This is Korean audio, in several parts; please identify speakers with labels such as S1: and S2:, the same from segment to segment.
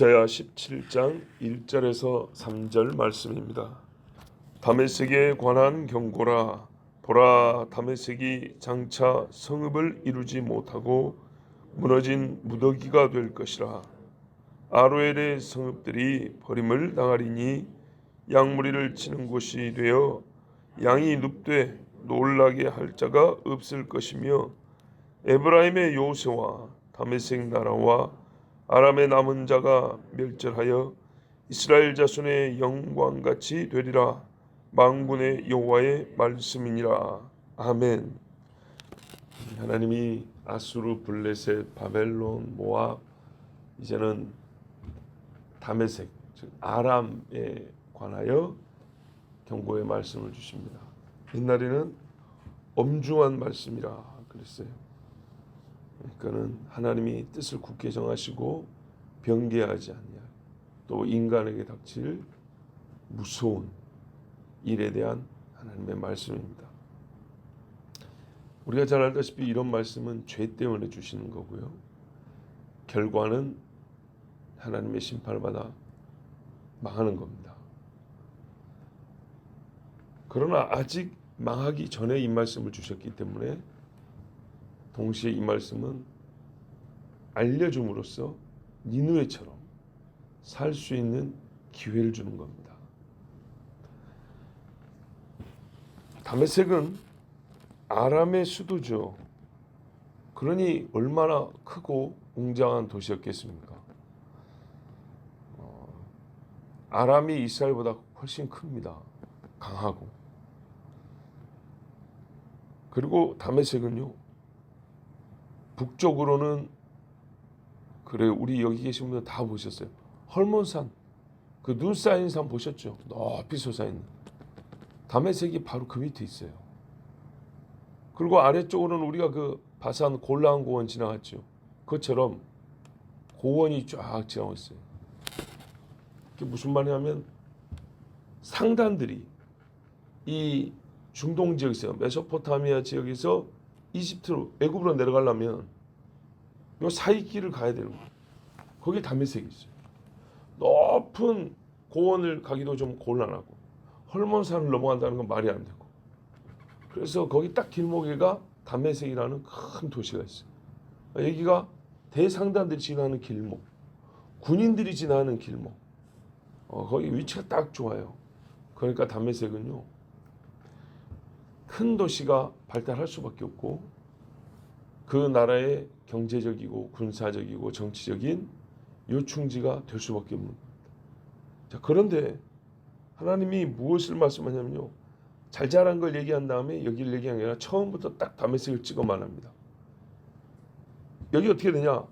S1: 이사야 17장 1절에서 3절 말씀입니다. 다메섹에 관한 경고라. 보라, 다메섹이 장차 성읍을 이루지 못하고 무너진 무더기가 될 것이라. 아로엘의 성읍들이 버림을 당하리니 양무리를 치는 곳이 되어 양이 눕되 놀라게 할 자가 없을 것이며, 에브라임의 요새와 다메섹 나라와 아람의 남은 자가 멸절하여 이스라엘 자손의 영광같이 되리라. 만군의 여호와의 말씀이니라. 아멘. 하나님이 아수르, 블레셋, 바벨론, 모압, 이제는 다메섹, 즉 아람에 관하여 경고의 말씀을 주십니다. 옛날에는 엄중한 말씀이라 그랬어요. 그러니까는 하나님이 뜻을 굳게 정하시고 변개하지 않냐, 또 인간에게 닥칠 무서운 일에 대한 하나님의 말씀입니다. 우리가 잘 알다시피 이런 말씀은 죄 때문에 주시는 거고요, 결과는 하나님의 심판을 받아 망하는 겁니다. 그러나 아직 망하기 전에 이 말씀을 주셨기 때문에 동시에 이 말씀은 알려줌으로써 니느웨처럼 살 수 있는 기회를 주는 겁니다. 다메섹은 아람의 수도죠. 그러니 얼마나 크고 웅장한 도시였겠습니까? 아람이 이스라엘보다 훨씬 큽니다. 강하고. 그리고 다메섹은요, 북쪽으로는, 그래 우리 여기 계신 분들 다 보셨어요. 헐몬산, 그 눈 쌓인 산 보셨죠? 높이 솟아있는 다메섹이 바로 그 밑에 있어요. 그리고 아래쪽으로는 우리가 그 바산 골라한 고원 지나갔죠. 그것처럼 고원이 쫙 지나고 있어요. 그게 무슨 말이냐면 상단들이 이 중동 지역에서, 메소포타미아 지역에서 이집트로, 애굽으로 내려가려면 이 사이길을 가야 되는 거예요. 거기 다메섹이 있어요. 높은 고원을 가기도 좀 곤란하고 헐몬산을 넘어간다는 건 말이 안 되고, 그래서 거기 딱 길목에가 다메섹이라는 큰 도시가 있어요. 여기가 대상단들이 지나는 길목, 군인들이 지나는 길목, 거기 위치가 딱 좋아요. 그러니까 다메섹은요, 큰 도시가 발달할 수밖에 없고 그 나라의 경제적이고 군사적이고 정치적인 요충지가 될 수밖에 없는 겁니다. 자, 그런데 하나님이 무엇을 말씀하냐면요, 잘 자란 걸 얘기한 다음에 여기를 얘기한 게 아니라 처음부터 딱 다메섹을 찍어 말합니다. 여기 어떻게 되냐?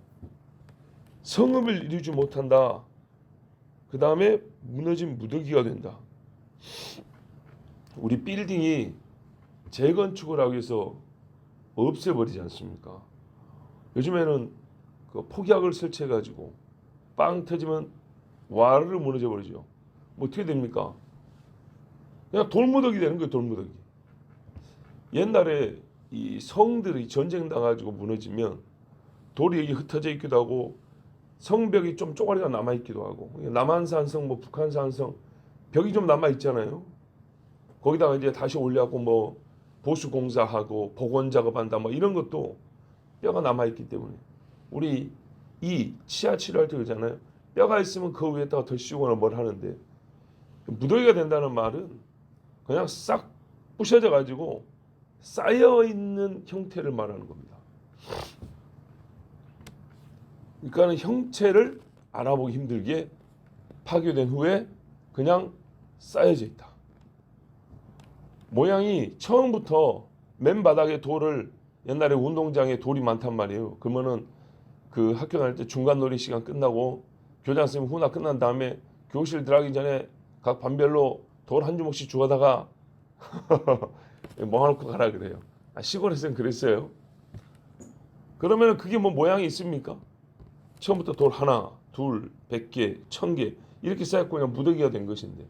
S1: 성읍을 이루지 못한다. 그 다음에 무너진 무더기가 된다. 우리 빌딩이 재건축을 하기 위해서 없애버리지 않습니까? 요즘에는 그 폭약을 설치해가지고 빵 터지면 와르르 무너져 버리죠. 뭐 어떻게 됩니까? 그냥 돌무더기 되는 거예요. 돌무더기. 옛날에 이 성들이 전쟁 당가지고 무너지면 돌이 여기 흩어져 있기도 하고 성벽이 좀 쪼가리가 남아 있기도 하고, 남한산 성, 뭐 북한산 성 벽이 좀 남아 있잖아요. 거기다가 이제 다시 올려갖고 뭐 보수 공사하고 복원 작업한다, 뭐 이런 것도 뼈가 남아 있기 때문에, 우리 이 치아 치료할 때 그러잖아요. 뼈가 있으면 그 위에다가 더 씌우거나 뭘 하는데, 무더기가 된다는 말은 그냥 싹 부셔져 가지고 쌓여 있는 형태를 말하는 겁니다. 그러니까는 형체를 알아보기 힘들게 파괴된 후에 그냥 쌓여져 있다. 모양이 처음부터 맨 바닥에 돌을, 옛날에 운동장에 돌이 많단 말이에요. 그러면은 그 학교 다닐 때 중간 놀이 시간 끝나고 교장 선생님 후나 끝난 다음에 교실 들어가기 전에 각 반별로 돌 한 주먹씩 주워다가 모아놓고 가라 그래요. 시골에서는 그랬어요. 그러면 그게 뭐 모양이 있습니까? 처음부터 돌 하나, 둘, 100개, 1000개 이렇게 쌓였고 그냥 무더기가 된 것인데,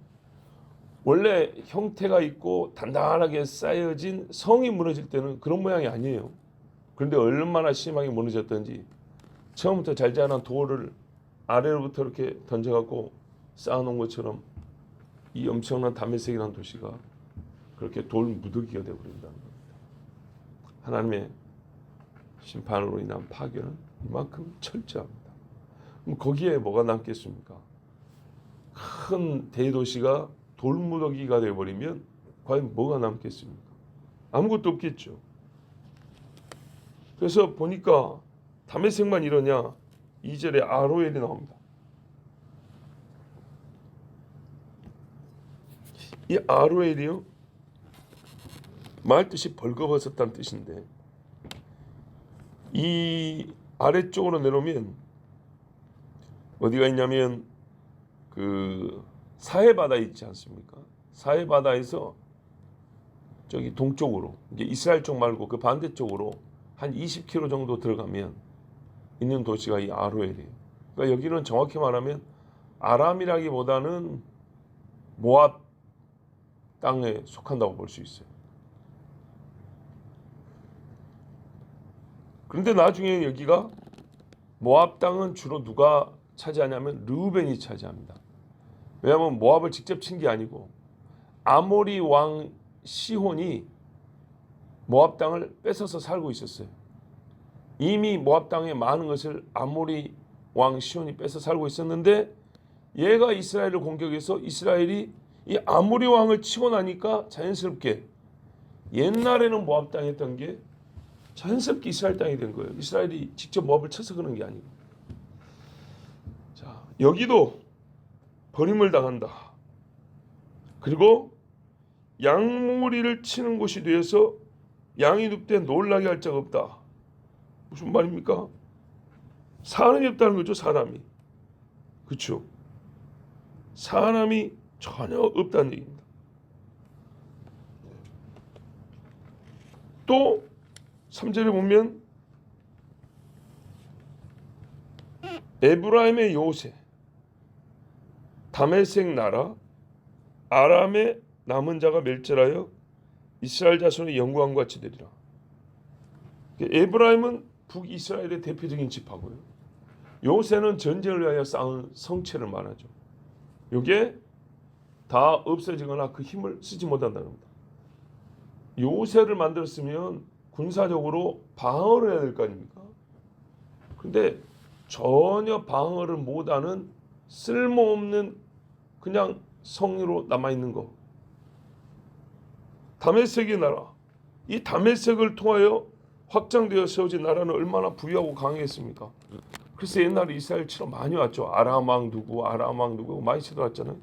S1: 원래 형태가 있고 단단하게 쌓여진 성이 무너질 때는 그런 모양이 아니에요. 그런데 얼마나 심하게 무너졌던지 처음부터 잘 자란 돌을 아래로부터 이렇게 던져갖고 쌓아놓은 것처럼 이 엄청난 다메섹이라는 도시가 그렇게 돌 무더기가 되어버린다는 겁니다. 하나님의 심판으로 인한 파괴는 이만큼 철저합니다. 그럼 거기에 뭐가 남겠습니까? 큰 대도시가 돌무더기가 되어버리면 과연 뭐가 남겠습니까? 아무것도 없겠죠. 그래서 보니까 다메섹만 이러냐 2절에 아로엘이 나옵니다. 이 아로엘이요 말 뜻이 벌거벗었다는 뜻인데 이 아래쪽으로 내려오면 어디가 있냐면 그 사해 바다 있지 않습니까? 사해 바다에서 저기 동쪽으로 이제 이스라엘 쪽 말고 그 반대쪽으로 한 20km 정도 들어가면 있는 도시가 이 아로엘이에요. 그러니까 여기는 정확히 말하면 아람이라기보다는 모압 땅에 속한다고 볼 수 있어요. 그런데 나중에 여기가 모압 땅은 주로 누가 차지하냐면 르우벤이 차지합니다. 왜냐하면 모압을 직접 친 게 아니고 아모리 왕 시혼이 모압 땅을 뺏어서 살고 있었어요. 이미 모압 땅에 많은 것을 아모리 왕 시혼이 뺏어 살고 있었는데 얘가 이스라엘을 공격해서 이스라엘이 이 아모리 왕을 치고 나니까 자연스럽게 옛날에는 모압 땅에 했던 게 자연스럽게 이스라엘 땅이 된 거예요. 이스라엘이 직접 모압을 쳐서 그런 게 아니고. 자, 여기도 버림을 당한다. 그리고 양무리를 치는 곳이 되어서 양이 눕되 놀라게 할 자가 없다. 무슨 말입니까? 사람이 없다는 거죠. 사람이. 그렇죠. 사람이 전혀 없다는 얘기입니다. 또 3절에 보면 에브라임의 요새, 다메섹 나라, 아람의 남은 자가 멸절하여 이스라엘 자손의 영광과 같이 되리라. 에브라임은 북이스라엘의 대표적인 지파고요. 요새는 전쟁을 위하여 쌓은 성체를 말하죠. 이게 다 없어지거나 그 힘을 쓰지 못한다는 겁니다. 요새를 만들었으면 군사적으로 방어를 해야 될 거 아닙니까? 근데 전혀 방어를 못하는 쓸모없는 그냥 성으로 남아있는 거. 다메섹의 나라. 이 다메섹을 통하여 확장되어 세워진 나라는 얼마나 부유하고 강했습니까? 그래서 옛날에 이스라엘 치러 많이 왔죠. 아람 왕 누구 많이 쳐들어왔잖아요.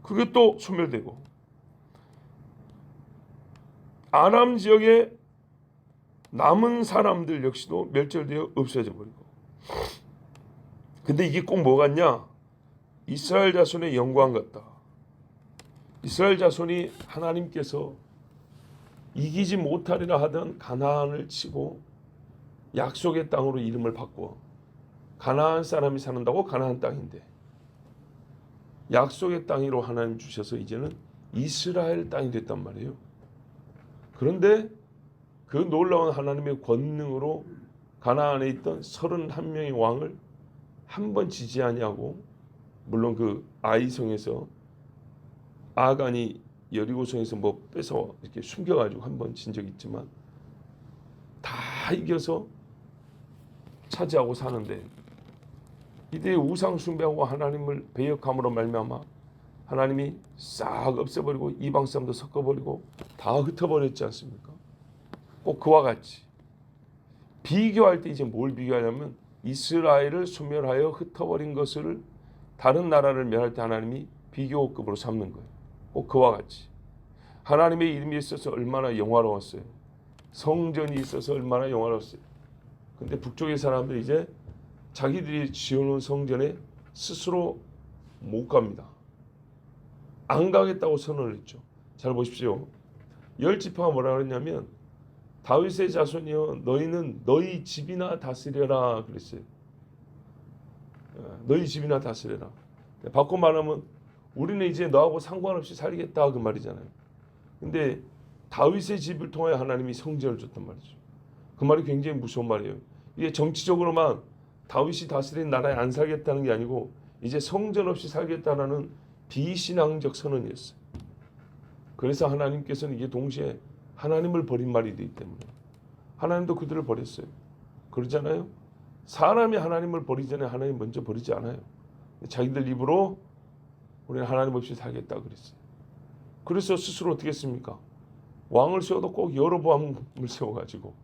S1: 그게 또 소멸되고 아람 지역에 남은 사람들 역시도 멸절되어 없어져 버리고. 근데 이게 꼭 뭐 같냐? 이스라엘 자손의 영광 같다. 이스라엘 자손이 하나님께서 이기지 못하리라 하던 가나안을 치고 약속의 땅으로 이름을 바꿔 가나안 사람이 사는다고 가나안 땅인데 약속의 땅으로 하나님 주셔서 이제는 이스라엘 땅이 됐단 말이에요. 그런데 그 놀라운 하나님의 권능으로 가나안에 있던 31명의 왕을 한 번 지지 아니하고, 물론 그 아이성에서 아간이 여리고성에서 뭐 뺏어 이렇게 숨겨가지고 한 번 진 적이 있지만 다 이겨서 차지하고 사는데, 이들이 우상 숭배하고 하나님을 배역함으로 말미암아 하나님이 싹 없애버리고 이방 사람도 섞어버리고 다 흩어버렸지 않습니까? 꼭 그와 같이 비교할 때 이제 뭘 비교하냐면 이스라엘을 소멸하여 흩어버린 것을 다른 나라를 멸할 때 하나님이 비교급으로 삼는 거예요. 꼭 그와 같이 하나님의 이름이 있어서 얼마나 영화로웠어요. 성전이 있어서 얼마나 영화로웠어요. 근데 북쪽의 사람들이 이제 자기들이 지어놓은 성전에 스스로 못 갑니다. 안 가겠다고 선언을 했죠. 잘 보십시오. 10지파가 뭐라 그랬냐면 다윗의 자손이여 너희는 너희 집이나 다스려라 그랬어요. 너희 집이나 다스려라. 바꿔 말하면 우리는 이제 너하고 상관없이 살겠다 그 말이잖아요. 근데 다윗의 집을 통하여 하나님이 성전을 줬단 말이죠. 그 말이 굉장히 무서운 말이에요. 이게 정치적으로만 다윗이 다스린 나라에 안 살겠다는 게 아니고 이제 성전 없이 살겠다라는 비신앙적 선언이었어요. 그래서 하나님께서는 이게 동시에 하나님을 버린 말이 되기 때문에 하나님도 그들을 버렸어요. 그러잖아요. 사람이 하나님을 버리기 전에 하나님 먼저 버리지 않아요. 자기들 입으로 우리는 하나님 없이 살겠다 그랬어요. 그래서 스스로 어떻게 했습니까? 왕을 세워도 꼭 여로보암을 세워가지고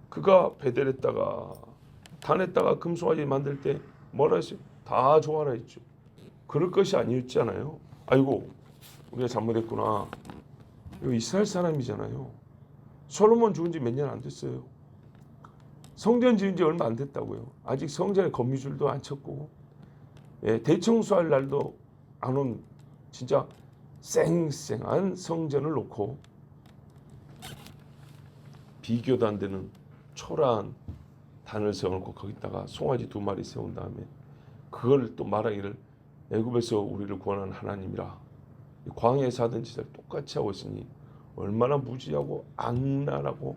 S1: 그가 베델에다가 단에다가 금송아지 만들 때 뭐라 했어요? 다 좋아라 했죠. 그럴 것이 아니었잖아요. 아이고 우리가 잘못했구나. 이거 이스라엘 사람이잖아요. 솔로몬 죽은 지 몇 년 안 됐어요. 성전 지은 지 얼마 안 됐다고요. 아직 성전에 거미줄도 안 쳤고 대청소할 날도 안 온 진짜 쌩쌩한 성전을 놓고 비교도 안 되는 초라한 단을 세워놓고 거기다가 송아지 2마리 세운 다음에 그걸 또 말하기를 애굽에서 우리를 구원한 하나님이라 광야에서 하던 짓을 똑같이 하고 있으니 얼마나 무지하고 악랄하고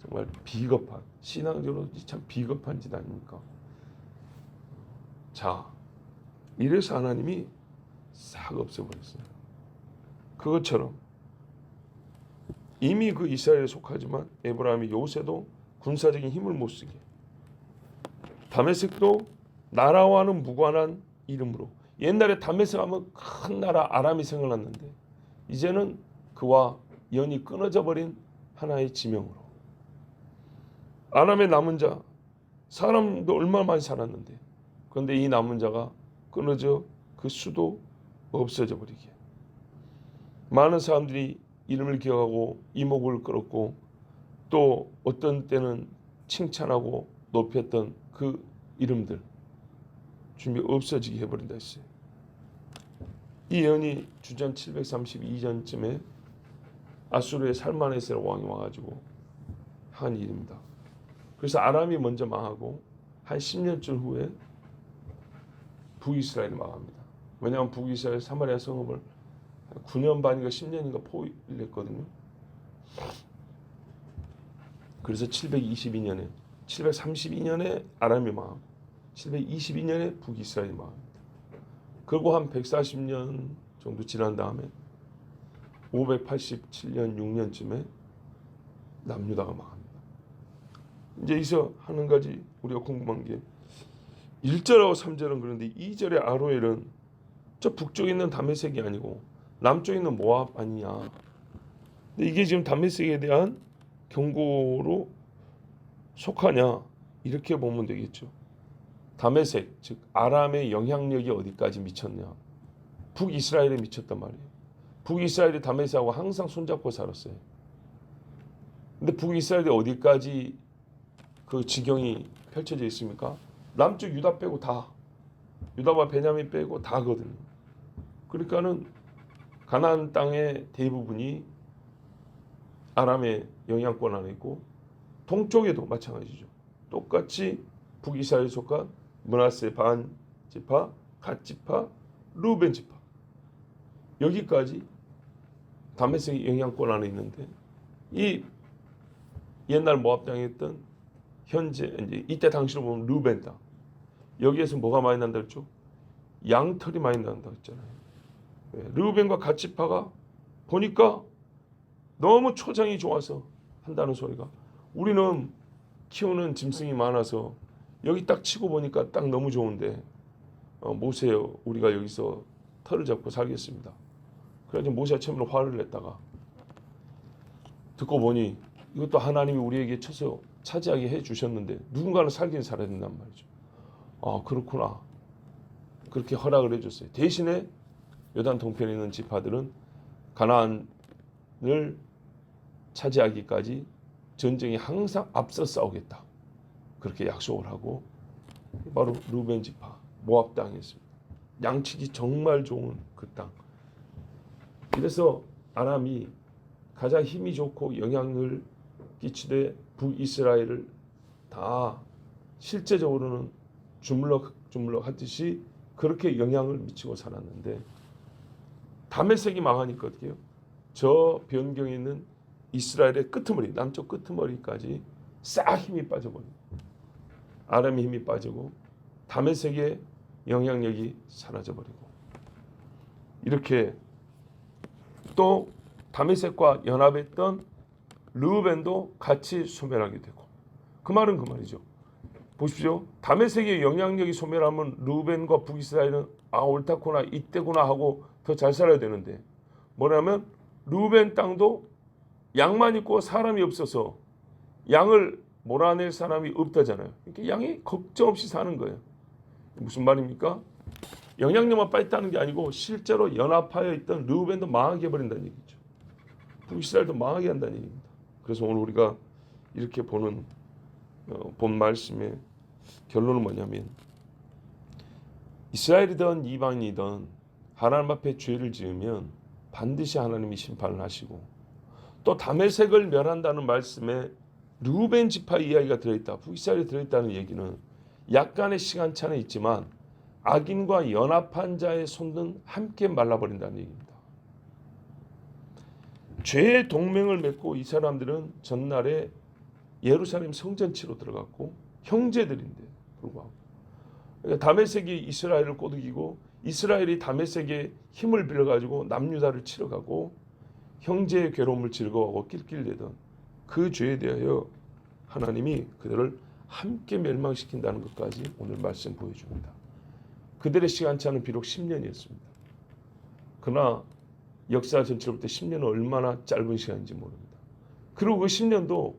S1: 정말 비겁한 신앙적으로 참 비겁한 짓 아닙니까? 자, 이래서 하나님이 싹 없애버렸어요. 그것처럼 이미 그 이스라엘에 속하지만 에브라임이 요새도 군사적인 힘을 못 쓰게 다메섹도 나라와는 무관한 이름으로 옛날에 다메섹 하면 큰 나라 아람이 생각났는데 이제는 그와 연이 끊어져 버린 하나의 지명으로 아람의 남은 자 사람도 얼마나 많이 살았는데 그런데 이 남은 자가 끊어져 그 수도 없어져 버리게 많은 사람들이 이름을 기억하고 이목을 끌었고 또 어떤 때는 칭찬하고 높였던 그 이름들 준비 없어지게 해버린다 했어요. 이 예언이 주전 732년쯤에 아수르의 살마네세 왕이 와가지고 한 일입니다. 그래서 아람이 먼저 망하고 한 10년쯤 후에 북이스라엘이 망합니다. 왜냐하면 북이스라엘 사마리아 성읍을 9년 반인가 10년인가 포위를 했거든요. 그래서 732년에 아람이 망하고 722년에 북이스라엘이 망합니다. 그리고 한 140년 정도 지난 다음에 587년 6년쯤에 남유다가 망합니다. 이제 여기서 한 가지 우리가 궁금한 게 1절하고 3절은 그런데 2절의 아로엘은 저 북쪽에 있는 다메섹이 아니고 남쪽에 있는 모압 아니냐. 근데 이게 지금 다메섹에 대한 경고로 속하냐 이렇게 보면 되겠죠. 다메섹 즉 아람의 영향력이 어디까지 미쳤냐. 북이스라엘에 미쳤단 말이에요. 북이스라엘이 다메섹하고 항상 손잡고 살았어요. 근데 북이스라엘이 어디까지 그 지경이 펼쳐져 있습니까? 남쪽 유다 빼고 다 유다와 베냐민 빼고 다거든요. 그러니까는 가나안 땅의 대부분이 아람의 영향권 안에 있고 동쪽에도 마찬가지죠. 똑같이 북이스라엘에 속한 므낫세 반 지파, 갓 지파, 루벤 지파 여기까지 다메섹의 영향권 안에 있는데 이 옛날 모압 땅에 있던 현재 이제 이때 당시로 보면 루벤 땅 여기에서 뭐가 많이 난다 했죠? 양털이 많이 난다 했잖아요. 르우벤과 갓 지파가 보니까 너무 초장이 좋아서 한다는 소리가 우리는 키우는 짐승이 많아서 여기 딱 치고 보니까 딱 너무 좋은데 모세요 우리가 여기서 털을 잡고 살겠습니다. 그래서 모세가 처음으로 화를 냈다가 듣고 보니 이것도 하나님이 우리에게 쳐서 차지하게 해주셨는데 누군가는 살긴 살아야 된단 말이죠. 아 그렇구나. 그렇게 허락을 해줬어요. 대신에 요단 동편에 있는 지파들은 가나안을 차지하기까지 전쟁에 항상 앞서 싸우겠다. 그렇게 약속을 하고 바로 루벤 지파 모압 땅이었습니다. 양치기 정말 좋은 그 땅. 그래서 아람이 가장 힘이 좋고 영향을 끼치되 북이스라엘을 다 실제적으로는 주물럭 하듯이 그렇게 영향을 미치고 살았는데 다메섹이 망하니까 어떻게 해요? 저 변경에 있는 이스라엘의 끄트머리 남쪽 끄트머리까지 싹 힘이 빠져버려요. 아람의 힘이 빠지고 다메섹의 영향력이 사라져버리고, 이렇게 또 다메섹과 연합했던 르우벤도 같이 소멸하게 되고, 그 말은 그 말이죠. 보십시오. 다메섹의 영향력이 소멸하면 르우벤과 북이스라엘은 옳다구나, 이때구나 하고 더 잘 살아야 되는데, 뭐냐면 르우벤 땅도 양만 있고 사람이 없어서 양을 몰아낼 사람이 없다잖아요. 그러니까 양이 걱정 없이 사는 거예요. 무슨 말입니까? 영향력만 빠졌다는 게 아니고 실제로 연합하여 있던 르우벤도 망하게 해버린다는 얘기죠. 북이스라엘도 망하게 한다는 얘기입니다. 그래서 오늘 우리가 이렇게 보는 본 말씀의 결론은 뭐냐면, 이스라엘이든 이방인이든 하나님 앞에 죄를 지으면 반드시 하나님이 심판을 하시고, 또 다메섹을 멸한다는 말씀에 르우벤 지파 이야기가 들어있다, 북이스라엘이 들어있다는 얘기는 약간의 시간차는 있지만 악인과 연합한 자의 손은 함께 말라버린다는 얘기입니다. 죄의 동맹을 맺고 이 사람들은 전날에 예루살렘 성전치로 들어갔고 형제들인데 불구하고, 그러니까 다메섹이 이스라엘을 꼬드기고 이스라엘이 다메섹의 힘을 빌려가지고 남유다를 치러가고 형제의 괴로움을 즐거워하고 낄낄대던 그 죄에 대하여 하나님이 그들을 함께 멸망시킨다는 것까지 오늘 말씀 보여줍니다. 그들의 시간차는 비록 10년이었습니다. 그러나 역사 전체로 볼 때 10년은 얼마나 짧은 시간인지 모릅니다. 그리고 그 10년도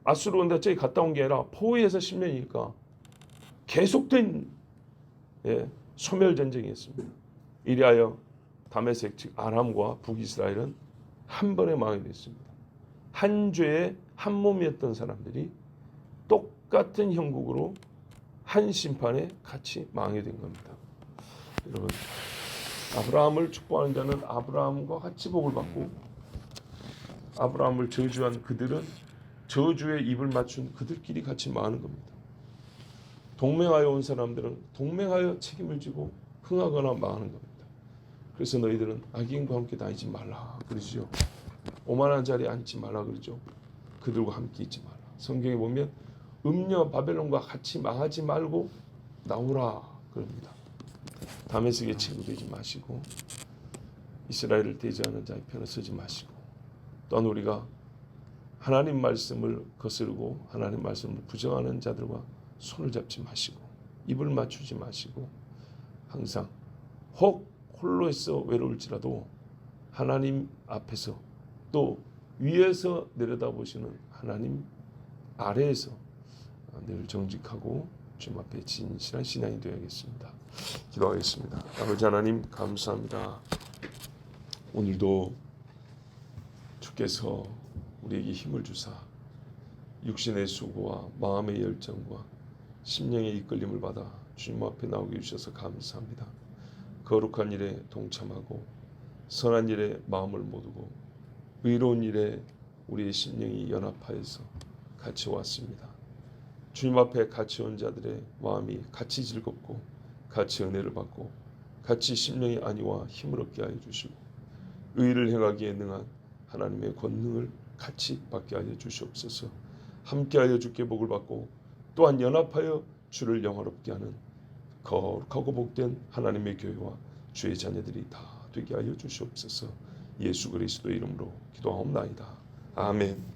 S1: 아수르 원대 저기 갔다 온 게 아니라 포위해서 10년이니까 계속된 소멸 전쟁이었습니다. 이리하여 다메섹 즉 아람과 북이스라엘은 한 번에 망하게 됐습니다. 한 죄의 한 몸이었던 사람들이 똑같은 형국으로 한 심판에 같이 망하게 된 겁니다. 여러분, 아브라함을 축복하는 자는 아브라함과 같이 복을 받고, 아브라함을 저주한 그들은 저주에 입을 맞춘 그들끼리 같이 망하는 겁니다. 동맹하여 온 사람들은 동맹하여 책임을 지고 흥하거나 망하는 겁니다. 그래서 너희들은 악인과 함께 다니지 말라 그러죠. 오만한 자리에 앉지 말라 그러죠. 그들과 함께 있지 말라. 성경에 보면 음녀 바벨론과 같이 망하지 말고 나오라 그럽니다. 다메섹의 친구 되지 마시고 이스라엘을 대지하는 자의 편에 서지 마시고, 또한 우리가 하나님 말씀을 거스르고 하나님 말씀을 부정하는 자들과 손을 잡지 마시고 입을 맞추지 마시고, 항상 혹 홀로 있어 외로울지라도 하나님 앞에서 또 위에서 내려다보시는 하나님 아래에서 늘 정직하고 주님 앞에 진실한 신앙이 되어야겠습니다. 기도하겠습니다. 아버지 하나님 감사합니다. 오늘도 주께서 우리에게 힘을 주사 육신의 수고와 마음의 열정과 심령의 이끌림을 받아 주님 앞에 나오게 해주셔서 감사합니다. 거룩한 일에 동참하고 선한 일에 마음을 모두고 의로운 일에 우리의 심령이 연합하여서 같이 왔습니다. 주님 앞에 같이 온 자들의 마음이 같이 즐겁고 같이 은혜를 받고 같이 심령의 안위와 힘을 얻게 하여 주시고 의를 행하기에 능한 하나님의 권능을 같이 받게 하여 주시옵소서. 함께하여 주께 복을 받고 또한 연합하여 주를 영화롭게 하는 거룩하고 복된 하나님의 교회와 주의 자녀들이 다 되게 하여 주시옵소서. 예수 그리스도의 이름으로 기도하옵나이다. 아멘.